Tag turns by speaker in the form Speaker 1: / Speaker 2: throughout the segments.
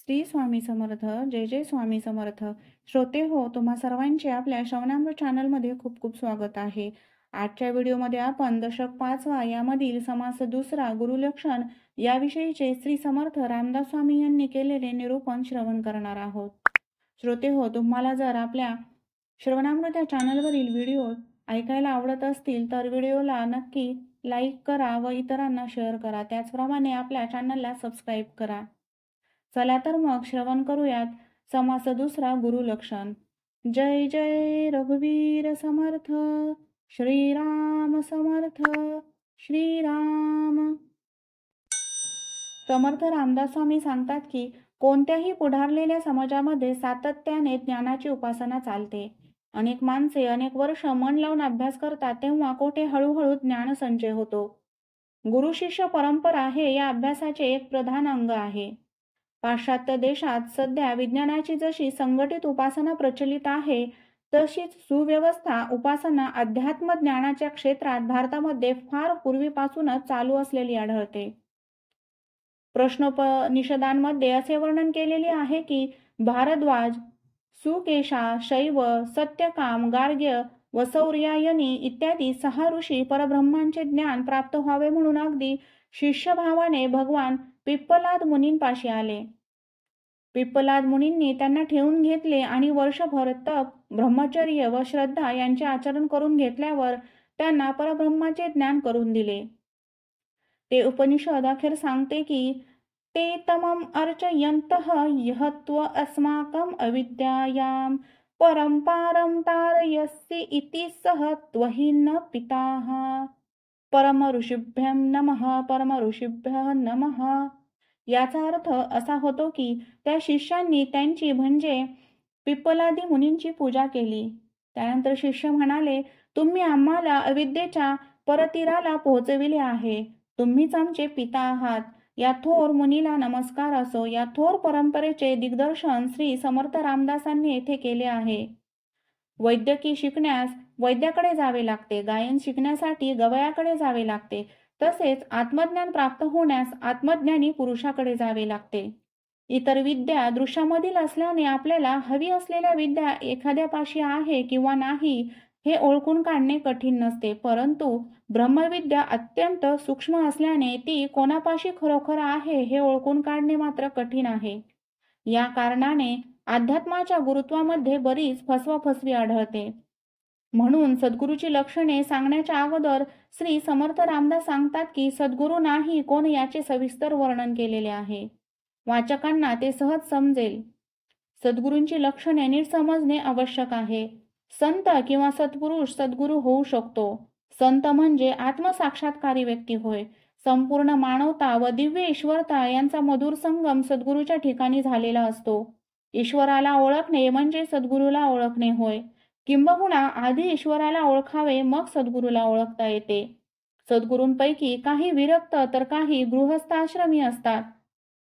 Speaker 1: श्री स्वामी समर्थ. जय जय स्वामी समर्थ. श्रोते हो, तुम्हा सर्वांचे आपल्या श्रवणामृत चॅनलमध्ये खूप खूप स्वागत आहे. आजच्या व्हिडिओमध्ये आपण दशक 5वा यामधील समास दुसरा गुरुलक्षण याविषयीचे श्री समर्थ रामदास स्वामी यांनी केलेले निरूपण श्रवण करणार आहोत. श्रोते हो, तुम्हाला जर आपल्या श्रवणामृत या चॅनलवरील व्हिडिओ ऐकायला आवडत असतील तर व्हिडिओला नक्की लाईक करा व इतरांना शेअर करा. त्याचप्रमाणे आपल्या चॅनलला सबस्क्राईब करा. चला तर मग श्रवण करूयात समास दुसरा गुरुलक्षण. जय जय रघुवीर समर्थ. श्रीराम समर्थ. श्रीराम. समर्थ रामदास स्वामी सांगतात की कोणत्याही पुढारलेल्या समाजामध्ये सातत्याने ज्ञानाची उपासना चालते. अनेक माणसे अनेक वर्ष मन लावून अभ्यास करतात तेव्हा कोठे हळूहळू ज्ञान संचय होतो. गुरु शिष्य परंपरा हे या अभ्यासाचे एक प्रधान अंग आहे. पाश्चात्य देशात सध्या विज्ञानाची जशी संघटित उपासना प्रचलित आहे तशीच सुव्यवस्था उपासना अध्यात्म ज्ञानाच्या क्षेत्रात भारतामध्ये फार पूर्वीपासूनच चालू असलेली आढळते. प्रश्नोपनिषदांमध्ये असे वर्णन केलेले आहे की भारद्वाज, सुकेशा, शैव, सत्यकाम, गार्ग्य व सौर्यायनी इत्यादी 6 ऋषी परब्रह्मांचे ज्ञान प्राप्त व्हावे म्हणून अगदी शिष्यभावाने भगवान पिप्पलाद मुनींपाशी आले. पिप्पलाद मुनींनी त्यांना ठेवून घेतले आणि वर्षभर तप, ब्रह्मचर्य व श्रद्धा यांचे आचरण करून घेतल्यावर त्यांना परब्रह्माचे ज्ञान करून दिले. ते उपनिषद अखेर सांगते की ते तमम अर्चयन्तः यहत्व अस्माकं अविद्यायां परंपारं तारयसि इति सह त्वहिन पिताः. परम ऋषिभ्यं नमः. परम ऋषिभ्यः नमः. याचा अर्थ असा होतो की त्या शिष्यांनी त्यांची म्हणजे पिप्पलादी मुनींची पूजा केली. त्यानंतर शिष्य म्हणाले, तुम्ही आम्हाला अविद्येच्या परतीराला पोहोचविले आहे. तुम्हीच आमचे पिता आहात. या थोर मुनीला नमस्कार असो. या थोर परंपरेचे दिग्दर्शन श्री समर्थ रामदासांनी येथे केले आहे. वैद्यकी शिकण्यास वैद्याकडे जावे लागते. गायन शिकण्यासाठी गवयाकडे जावे लागते. तसेच आत्मज्ञान प्राप्त होण्यास आत्मज्ञानी पुरुषाकडे जावे लागते. इतर विद्या दृश्यामधील असल्याने आपल्याला हवी असलेल्या विद्या एखाद्यापाशी आहे किंवा नाही हे ओळखून काढणे कठीण नसते, परंतु ब्रह्मविद्या अत्यंत सूक्ष्म असल्याने ती कोणापाशी खरोखर आहे हे ओळखून काढणे मात्र कठीण आहे. या कारणाने अध्यात्माच्या गुरुत्वामध्ये बरीच फसवाफसवी आढळते. म्हणून सद्गुरूची लक्षणे सांगण्याच्या अगोदर श्री समर्थ रामदास सांगतात की सद्गुरू नाही कोण याचे सविस्तर वर्णन केलेले आहे. वाचकांना ते सहज समजेल. सद्गुरूंची लक्षणे नीट समजणे आवश्यक आहे. संत किंवा सत्पुरुष सद्गुरू होऊ शकतो. संत म्हणजे आत्मसाक्षात्कारी व्यक्ती होय. संपूर्ण मानवता व दिव्य ईश्वरता यांचा मधुर संगम सद्गुरूच्या ठिकाणी झालेला असतो. ईश्वराला ओळखणे म्हणजे सद्गुरूला ओळखणे होय. किंबहुना आधी ईश्वराला ओळखावे मग सद्गुरूला ओळखता येते. सद्गुरूंपैकी काही विरक्त तर काही गृहस्थाश्रमी असतात.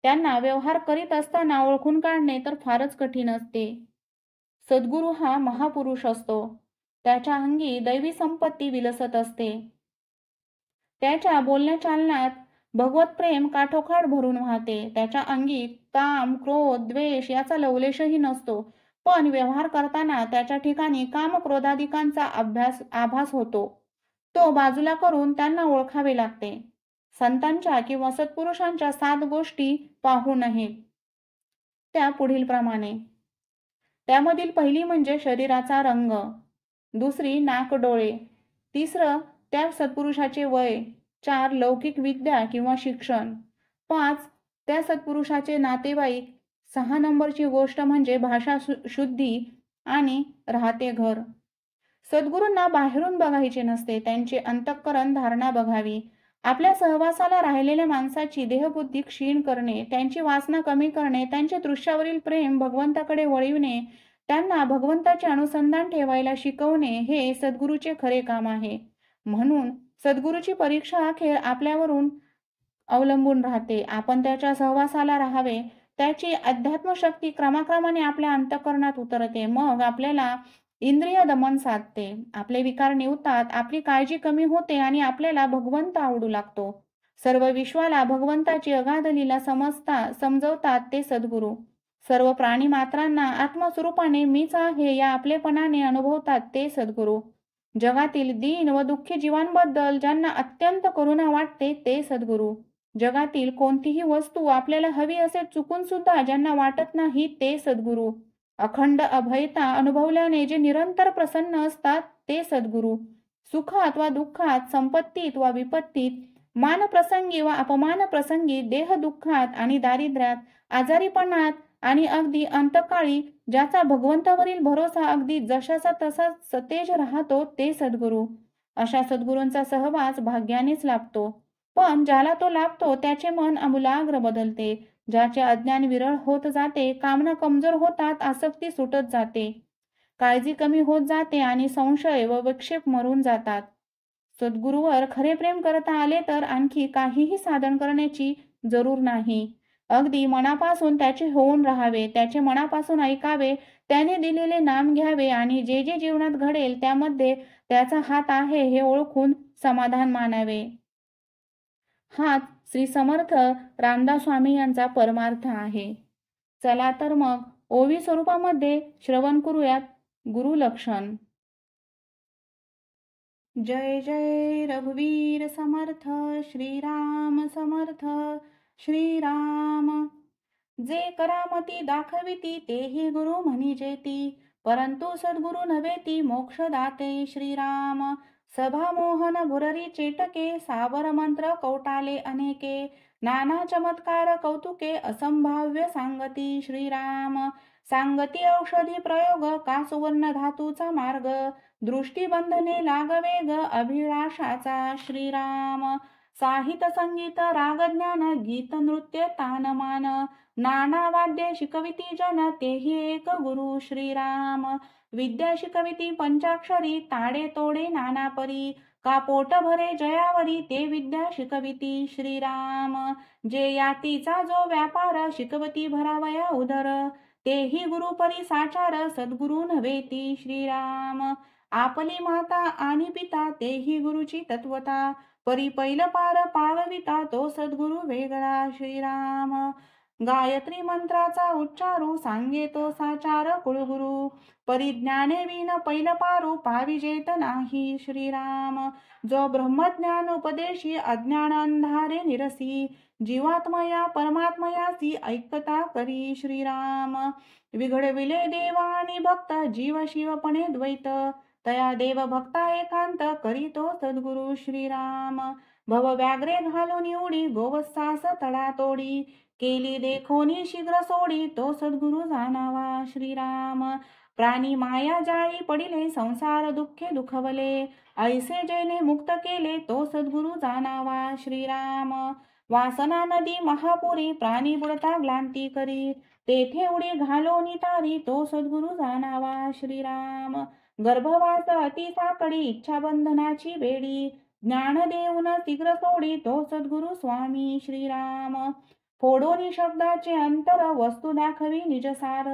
Speaker 1: त्यांना व्यवहार करीत असताना ओळखून काढणे तर फारच कठीण असते. सद्गुरू हा महापुरुष असतो. त्याच्या अंगी दैवी संपत्ती विलसत असते. त्याच्या बोलण्या चालण्यात भगवत प्रेम काठोकाठ भरून वाहते. त्याच्या अंगी काम, क्रोध, द्वेष याचा लवलेशही नसतो, पण व्यवहार करताना त्याच्या ठिकाणी काम, क्रोधादिकांचा आभास होतो. तो बाजूला करून त्यांना ओळखावे लागते. संतांच्या किंवा सत्पुरुषांच्या 7 गोष्टी पाहू नयेत. त्या पुढील प्रमाणे. त्यामधील पहिली म्हणजे शरीराचा रंग, दुसरी नाक डोळे, तिसरं त्या सत्पुरुषाचे वय, 4 लौकिक विद्या किंवा शिक्षण, 5 त्या सत्पुरुषाचे नातेवाईक, 6 नंबरची गोष्ट म्हणजे भाषा शुद्धी आणि राहते घर. सद्गुरूंना बाहेरून बघायचे नसते, त्यांचे अंतःकरण धारणा बघावी. आपल्या सहवासाला राहिलेल्या माणसाची देहबुद्धी क्षीण करणे, त्यांची वासना कमी करणे, त्यांचे दृश्यावरील प्रेम भगवंताकडे वळविणे, त्यांना भगवंताचे अनुसंधान ठेवायला शिकवणे हे सद्गुरूचे खरे काम आहे. म्हणून सद्गुरूची परीक्षा अखेर आपल्यावरून अवलंबून राहते. आपण त्याच्या सहवासाला राहावे. त्याची अध्यात्मशक्ती क्रमाक्रमाने आपल्या अंतःकरणात उतरते. मग आपल्याला इंद्रिय दमन साधते. आपले विकार निवतात. आपली काळजी कमी होते आणि आपल्याला भगवंत आवडू लागतो. सर्व विश्वाला भगवंताची अगाध लीला समजवतात ते सद्गुरू. सर्व प्राणी मात्रांना आत्मस्वरूपाने मीच आहे या आपलेपणाने अनुभवतात ते सद्गुरू. जगातील दीन व दुःखी जीवांबद्दल ज्यांना अत्यंत करुणा वाटते ते सद्गुरू. जगातील कोणतीही वस्तू आपल्याला हवी असे चुकून सुद्धा ज्यांना वाटत नाही ते सद्गुरू. अखंड अभयता अनुभवल्याने जे निरंतर प्रसन्न असतात ते सद्गुरू. सुखात वा दुःखात, संपत्तीत वा विपत्तीत, मानप्रसंगी वा अपमान प्रसंगी, देह दुःखात आणि दारिद्र्यात, आजारीपणात आणि अगदी अंतकाळी ज्याचा भगवंतावरील भरोसा अगदी जशाचा तसा सतेज राहतो ते सद्गुरू. अशा सद्गुरूंचा सहवास भाग्यानेच लाभतो. पण ज्याला तो लाभतो त्याचे मन आमूलाग्र बदलते. ज्याचे अज्ञान विरळ होत जाते, कामना कमजोर होतात, आसक्ती सुटत जाते, काळजी कमी होत जाते आणि संशय व विक्षेप मरून जातात. सद्गुरूवर खरे प्रेम करता आले तर आणखी काहीही साधन करण्याची जरूर नाही. अगदी मनापासून त्याचे होऊन राहावे, त्याचे मनापासून ऐकावे, त्याने दिलेले नाम घ्यावे आणि जे जे जीवनात घडेल त्यामध्ये त्याचा हात आहे हे ओळखून समाधान मानावे. हाच श्री समर्थ रामदास स्वामी यांचा परमार्थ आहे. चला तर मग ओवी स्वरूपामध्ये श्रवण करूयात गुरुलक्षण. जय जय रघुवीर समर्थ श्रीराम समर्थ श्रीराम. जे करामती दाखविती तेही गुरु म्हणिजेती, परंतु सद्गुरु नव्हेती मोक्षदाते श्रीराम. सभा मोहन भुररी चेटके, सावर मंत्र कौटाले अनेके, नाना चमत्कार कौतुके असंभाव्य सांगती श्रीराम. सांगती औषधी प्रयोग का सुवर्ण धातूचा मार्ग, दृष्टीबंधने लागवेग अभिलाषाचा श्रीराम. साहित्य संगीत राग ज्ञान गीत नृत्य तानमान, नाना वाद्य शिकविती जन तेही एक गुरु श्रीराम. विद्या शिकविती पंचाक्षरी ताडे तोडे नाना परी, का पोट भरे जयावरी ते विद्या शिकविती श्रीराम. जे यातीचा जो व्यापार शिकवती भरावया उदर, तेही गुरुपरी साचार सद्गुरु नव्हेती श्रीराम. आपली माता आणि पिता तेही गुरुची तत्वता, परी पैल पार पावविता तो सद्गुरु वेगळा श्रीराम. गायत्री मंत्राचा उच्चारू सांगे तो साचार कुळगुरु, परिज्ञाने विन पैल पारू पाविजेत नाही श्रीराम. जो ब्रह्मज्ञान उपदेशी अज्ञान अंधारे निरसी, जीवात्मया परमात्मयासी ऐकता करी श्रीराम. विघडविले देवा आणि भक्त जीव शिवपणे द्वैत, तया देव भक्ता एकांत करीतो सद्गुरु श्रीराम. भव व्याग्रे घालून उडी गोवत्सास तडा तोडी, केली देखोनी शीघ्र सोडी तो सद्गुरु जाणावा श्रीराम. प्राणी माया जाळी पडिले संसार दुःखे दुखवले, ऐसे जेने मुक्त केले तो सद्गुरु जाणावा श्रीराम. वासना नदी महापुरी प्राणी बुडता ग्लांती करी, तेथे उडी घालोनी तारी तो सद्गुरु जाणावा श्रीराम. गर्भवास अति साकडी इच्छा बंधनाची बेडी, ज्ञान देऊन शीघ्र सोडी तो सद्गुरु स्वामी श्रीराम. फोडोनी शब्दाचे अंतर वस्तू दाखवी निजसार,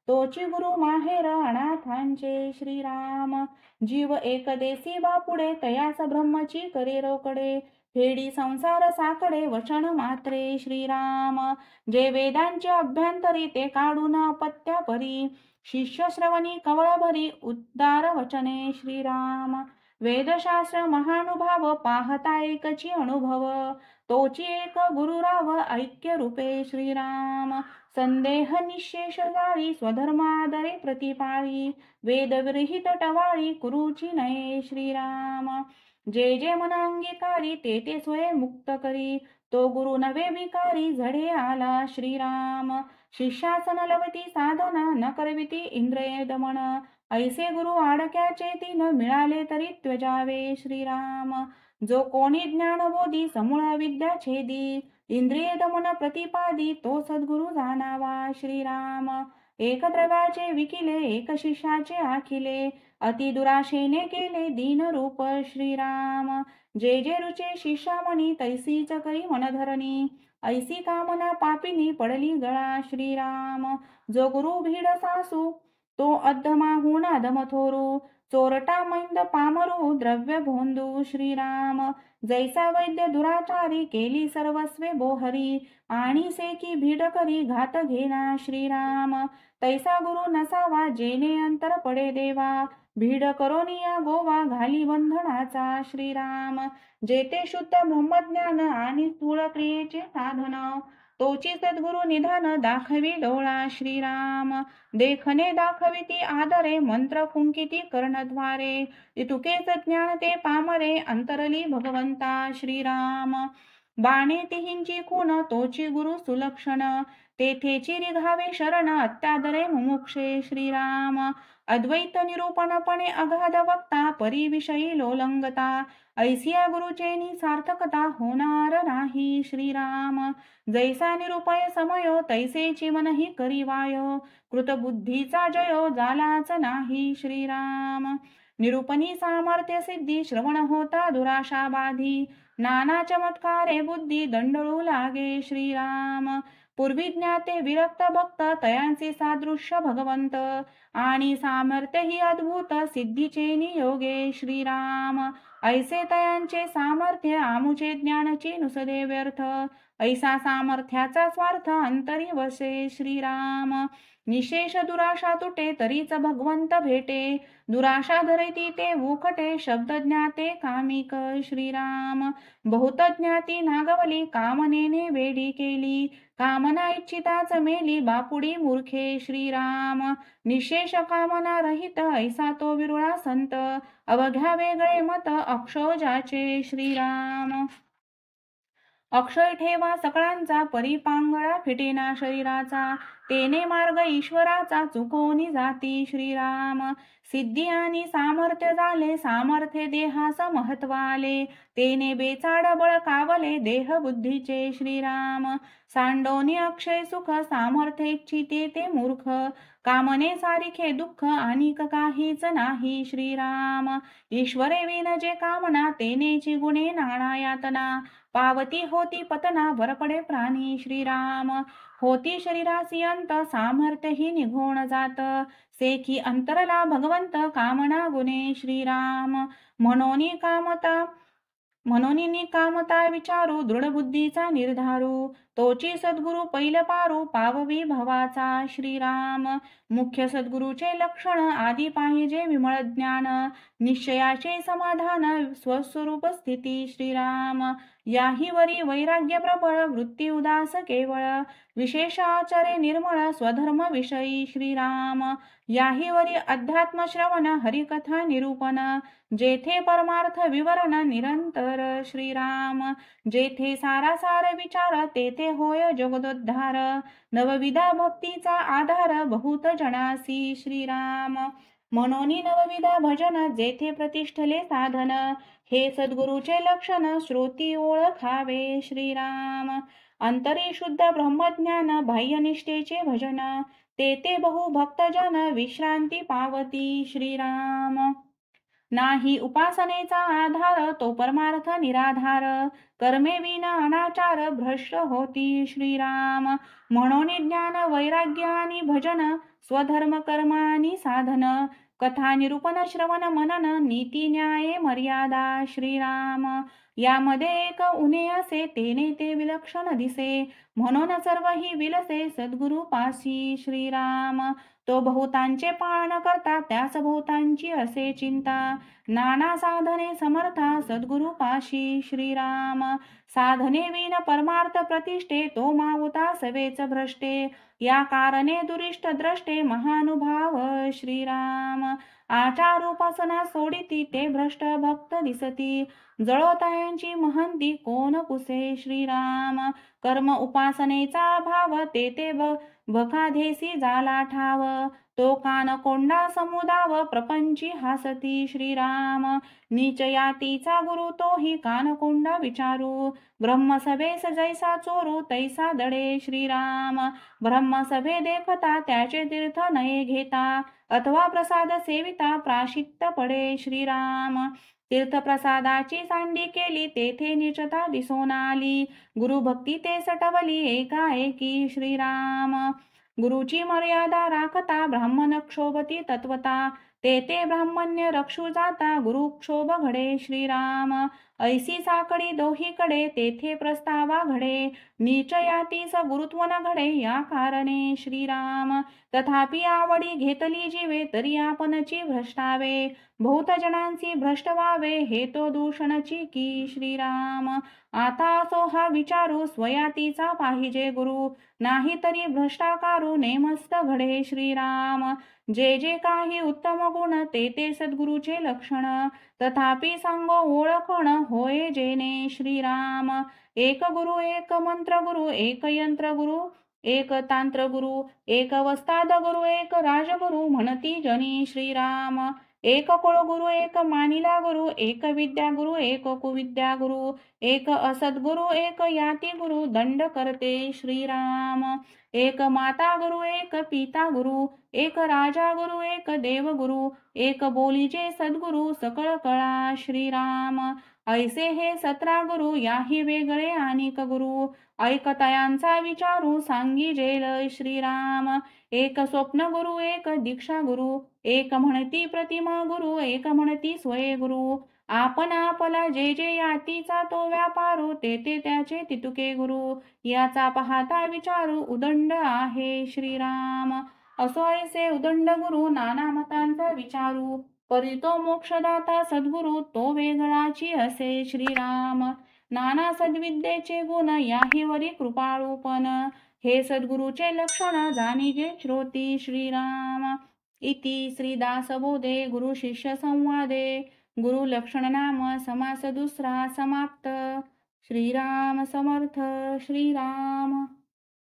Speaker 1: तोची गुरु माहेर अनाथांचे श्रीराम. जीव एक देसी बापुडे तयास ब्रह्मची करे रोकडे, फेडी संसार साकडे वचन मात्रे श्रीराम. जे वेदांचे अभ्यंतरी ते काढून अपत्या परी, शिष्य श्रवणी कवळ भरी उद्दार वचने श्रीराम. वेदशास्त्र महानुभाव पाहता एकची अनुभव, तोची एक गुरुराव ऐक्य रूपे श्रीराम. संदेह निशेष जाळी स्वधर्मादरे प्रतिपाळी, वेद विरहित टवाळी कुरुची नये श्रीराम. जे जे मन अंगीकारी ते ते स्वयं मुक्त करी, तो गुरु नवे विकारी झडे आला श्रीराम. शिष्यासन लवती साधना न करविती इंद्रिय दमन, ऐसे गुरु आडक्याचे तीन मिळाले तरी त्वजावे श्रीराम. जो कोणी ज्ञानबोधी समूळ विद्या छेदी, इंद्रिय दमन प्रतिपादी तो सद्गुरु जाणावा श्रीराम. एक द्रव्याचे विकिले एक शिष्याचे आखिले, अति दुराशेने केले दीन रूप श्रीराम. जे जे रुचे शिष्यामणी तैसीच करी मनधरणी, ऐसी कामना पापिनी पडली गळा श्रीराम. जो गुरु भीड सासू तो अधमाहून अधम थोरू, चोरटा मैंद पामरू द्रव्य भोंदू श्रीराम, जैसा वैद्य दुराचारी केली सर्वस्वे बोहरी, आणि सेकी भीड करी घात घेना श्रीराम, तैसा गुरु नसावा जेने अंतर पडे देवा, भीड करोनिया गोवा घाली बंधनाचा श्रीराम, जेते शुद्ध ब्रह्मज्ञान आणि स्थूळ क्रियेचे साधन, तोची सद्गुरु निधान दाखवी डोळा श्रीराम, देखणे दाखविती आदरे मंत्र फुंकिती कर्णद्वारे, इतुकेच ज्ञान ते पामरे अंतरली भगवंता श्रीराम, बाणे तिहिंची खून तोची गुरु सुलक्षण, तेथे चिरी घावे शरण अत्यादरे मुमुक्षे श्रीराम, अद्वैत निरूपणपणे अगाध वक्ता परिविषयी लोलंगता, ऐसिया गुरुचेनी सार्थकता होणार नाही श्रीराम, जैसा निरूपय समयो तैसेची मनही करीवायो, कृतबुद्धीचा जयो जालाच नाही श्रीराम, निरूपणी सामर्थ्य सिद्धी श्रवण होता दुराशा बाधी, नाना चमत्कारे बुद्धी दंडळू लागे श्रीराम, पूर्वी ज्ञाते विरक्त भक्त तयांचे सादृश्य भगवंत, आणि सामर्थ्य ही अद्भुत सिद्धीचे नियोगे श्रीराम, ऐसे तयांचे सामर्थ्य आमुचे ज्ञानची नुसदे व्यर्थ, ऐसा सामर्थ्याचा स्वार्थ अंतरी वसे श्रीराम, निशेष दुराशा तुटे तरीच भगवंत भेटे, दुराशा धरिती ते उखटे शब्द ज्ञाते कामिक श्रीराम, बहुत ज्ञाती नागवली कामनेने वेडी केली, कामना इच्छिताच मेली बापुडी मूर्खे श्रीराम, निशेष कामना रहित ऐसा तो विरुळा संत, अवघ्या वेगळे मत अक्षोजाचे श्रीराम, अक्षय ठेवा सकळांचा परिपांगळा फिटेना शरीराचा, तेने मार्ग ईश्वराचा चुकोनी जाती श्रीराम, सिद्धी आणि सामर्थ्य झाले सामर्थ्य देहास महत्व आले, तेने बेचाड बळ कावले देह बुद्धीचे श्रीराम, सांडोनी अक्षय सुख सामर्थ्य इच्छिते ते मूर्ख, कामने सारिखे दुःख अनिक काहीच नाही श्रीराम, ईश्वरे विन जे कामना तेनेची गुणे नाना यातना, पावती होती पतना वरपडे प्राणी श्रीराम, होती शरीरासी अंत सामर्थ्य ही निघून जात, सेखी अंतरला भगवंत कामना गुणे श्रीराम, म्हणून निकामता विचारू दृढ बुद्धीचा निर्धारू, तोची सद्गुरु पैल पारू पाववी भवाचा श्रीराम, मुख्य सद्गुरूचे लक्षण आदी पाहिजे विमळ ज्ञान, निश्चयाचे समाधान स्वस्वरूप स्थिती श्रीराम, याही वरी वैराग्य प्रबळ वृत्ती उदास केवळ, विशेष आचरे निर्मळ स्वधर्म विषयी श्रीराम, याही वरी अध्यात्म श्रवण हरिकथा निरूपण, जेथे परमार्थ विवरण निरंतर श्रीराम, जेथे सारासार विचार तेथे होय जगदोद्धार, नवविधा भक्तीचा आधार बहुत जनासी श्रीराम, म्हणून नवविधा भजन जेथे प्रतिष्ठले साधन, हे सद्गुरूचे लक्षण श्रोती ओळखावे श्रीराम, अंतरी शुद्ध ब्रह्मज्ञान बाह्यनिष्ठेचे भजन, तेथे बहु भक्तजन विश्रांती पावती श्रीराम, नाही उपासनेचा आधार तो परमार्थ निराधार, कर्मे विना अनाचार भ्रष्ट होती श्रीराम, म्हणून ज्ञान वैराग्य आणि भजन स्वधर्म कर्म आणि साधन, कथा निरूपण श्रवण मनन नीती न्याय मर्यादा श्रीराम, यामध्ये एक उणे असे तेने ते विलक्षण दिसे, म्हणून सर्व ही विलसे सद्गुरु पासी श्रीराम, तो बहुतांचे पालन करता त्यास बहुतांची असे चिंता, नाना साधने समर्था सद्गुरु पाशी श्रीराम, साधने विन परमार्थ प्रतिष्ठे तो मावता सवेच भ्रष्टे, या कारणे दुरिष्ट द्रष्टे महानुभाव श्रीराम, आचार उपासना सोडिती ते भ्रष्ट भक्त दिसती, जळोतायांची महंती कोण कुसे श्रीराम, कर्म उपासनेचा भाव तेथे बखाधेसी झाला ठाव, तो कान कोंडा समुदाव प्रपंची हासती श्रीराम, नीच यातीचा गुरु तोही कान कोंडा विचारू, ब्रह्मसभेस जैसा चोरू तैसा दडे श्रीराम, ब्रह्मसभे देखता त्याचे तीर्थ नये घेता, अथवा प्रसाद सेविता प्राशिक्त पडे श्रीराम, तीर्थप्रसादाची सांडी केली तेथे नीचता दिसून आली, गुरुभक्ती ते सटवली एकाएकी श्रीराम, गुरुची मर्यादा राखता ब्राह्मण क्षोभती तत्वता, ते ब्राह्मण्य रक्षू जाता गुरुक्षोभ घडे श्रीराम. ऐसी साकडी दोहीकडे तेथे प्रस्तावा घडे. नीच यातीस गुरुत्व न घडे या कारणे श्रीराम. तथापि आवडी घेतली जीवे तरी आपणची भ्रष्टावे. बहुत जनांची भ्रष्ट व्हावे हे तो दूषणची की श्रीराम. आता असो हा विचारू स्वयातीचा पाहिजे गुरु. नाही तरी भ्रष्टाकारू नेमस्त घडे श्रीराम. जे काही उत्तम गुण ते सद्गुरूचे लक्षण. तथापि सांगो ओळखण होय जेणे श्रीराम. एक गुरु एक मंत्र गुरु एक यंत्र गुरु एक तांत्र गुरु एक वस्ताद गुरु एक राजगुरु म्हणती जनी श्रीराम. एक कुळ गुरु एक मानिला गुरु एक विद्या गुरु एक कुविद्या गुरु एक असद्गुरु एक याती गुरु दंड करते श्रीराम. एक माता गुरु एक पिता गुरु एक राजा गुरु एक देव गुरु एक बोलीचे सद्गुरु सकळ कळा श्रीराम. ऐसे हे 17 गुरु याही वेगळे अनेक गुरु. ऐकतयांचा विचारू सांगी जेल श्रीराम. एक स्वप्न गुरु एक दीक्षा गुरु एक म्हणती प्रतिमा गुरु एक म्हणती स्वय गुरु. आपण आपला जे यातीचा तो व्यापारू ते त्याचे तितुके गुरु. याचा पाहता विचारू उदंड आहे श्रीराम. असो ऐसे उदंड गुरु नाना मतांचा विचारू. परी तो मोक्षदाता सद्गुरु तो वेगळाची असे श्रीराम. नाना सद्विद्येचे गुण याहीवरी कृपाळूपण. हे सद्गुरूचे लक्षण जाणीजे श्रोती श्रीराम. इति श्रीदासबोधे गुरु शिष्य संवादे गुरु लक्षण नाम समास दुसरा समाप्त. श्रीराम समर्थ. श्रीराम.